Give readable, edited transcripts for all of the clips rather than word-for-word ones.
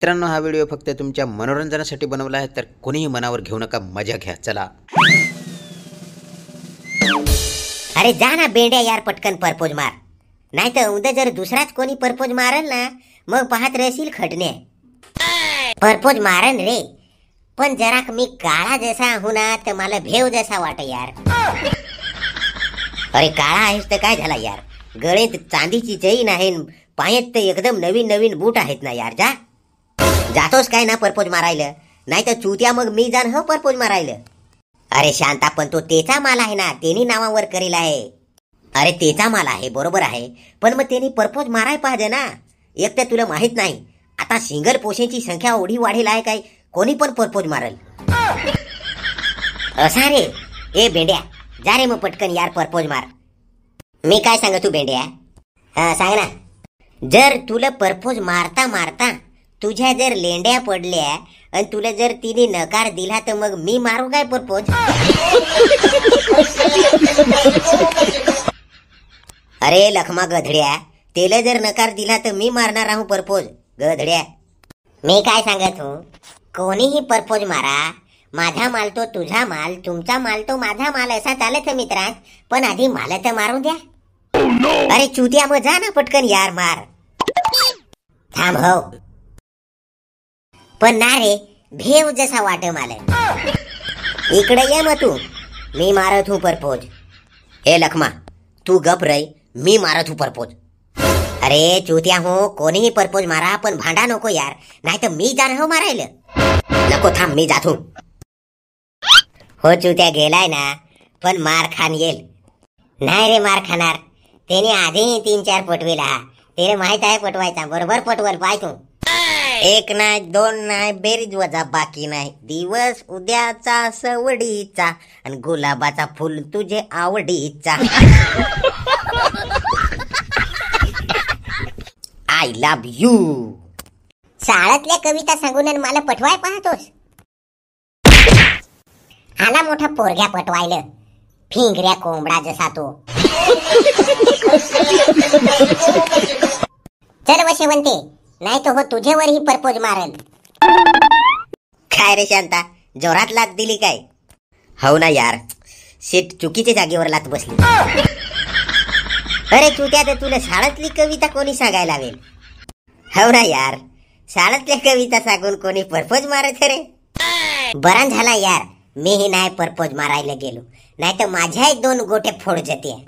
मित्रांनो, हा व्हिडिओ फक्त तुमच्या मनोरंजनासाठी बनवला आहे, तर कोणीही मनावर घेऊ नका, मजा घ्या. चला. अरे जा ना बेंड्या यार, पटकन परपोज मार. नाही तर उद्या जर दुसराच कोणी परपोज मारल ना, मग पाहत राहशील खटणे. परपोज मारन रे, पण जरा मी काळा जसा हूं ना, तर मला भेव जसा वाट यार. अरे काळा आहेस तर काय झाला यार, गळेत चांदीची चैन आहे, पायात तर एकदम नवीन नवीन बूट आहेत ना यार. जातोस काय ना परपोज मारायला, नाही तर चुत्या मग मी जाण हो परपोज मारायला. अरे शांता, पण तो तेचा माल आहे ना, तेनी नावावर करेल आहे. अरे तेचा माल आहे, बरोबर आहे, पण मग त्यांनी परपोज माराय पाहिजे ना. एक तर तुला माहित नाही, आता सिंगल पोशेची संख्या एवढी वाढेल आहे, काय कोणी पण परपोज मारल असा रे. ए बेंड्या जा रे मग पटकन यार परपोज मार. मी काय सांग तू बेंड्या, हा सांग ना. जर तुला परपोज मारता मारता तुझ्या जर लेंड्या पडल्या आणि तुला जर तिने नकार दिला, तर मग मी मारू काय परपोज? अरे लखमा गधड्या, तेला जर नकार दिला तर मी मारणार आहो परपोज गधड्या. मी काय सांगत हूं, कोणीही परपोज मारा, माझा माल तो तुझा माल, तुमचा माल तो माझा माल, असा चालत मित्रात. पण आधी मला तर मारून द्या. अरे चुत्या, मग जा ना पटकन यार मार. थांब हो, पण ना रे भेव जसा वाट मला. इकडे ये मग तू, मी मारत हूं परपोज. हे लखमा तू गप रे, मी मारत हूं परपोज. अरे चुत्या हो, कोणीही परपोज मारा, पण भांडा नको यार, नाही तर मी जाण हो मारायला. नको, थांब मी जातो. हो चुत्या गेलाय ना, पण मार खान येईल. नाही रे मार खाणार, त्याने आधी 3-4 पटविला. त्याला माहित आहे पटवायचा, बरोबर पटवल पाय तू. 1 नाही 2 नाही, बेरीज वजा बाकी नाही. दिवस उद्याचा सवडीचा, आणि गुलाबाचा फुल तुझे आवडीचा. I love you. शाळेतल्या कविता सांगून मला पटवाय पाहतोस. आला मोठा पोरग्या पटवायला, फिंगऱ्या कोंबडा जसा तो. चल वशवंते, नाही तो हो तुझेवरही परपोज मारल. काय रे शांता, जोरात लात दिली काय? हो ना यार, सीट चुकीच्या जागेवर लात बसली. अरे चुत्या, तर तुला शाळेतली कविता कोणी सांगायला लावेल? हो ना यार, शाळेतल्या कविता सांगून कोणी परपोज मारत रे? बरा झाला यार, मीही नाही परपोज मारायला गेलो, नाही तर माझ्या 2 गोटे फोड जाते.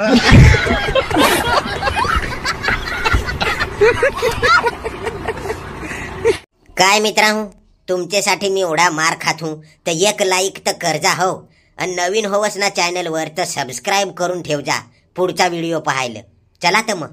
काय मित्रांनो, तुमच्यासाठी मी एवढा मार खात हूं, तर 1 लाईक तर करजा हो, आणि नवीन होवस ना चॅनलवर तर सबस्क्राईब करून ठेव जा पुढचा व्हिडिओ पाहायला. चला तर मग.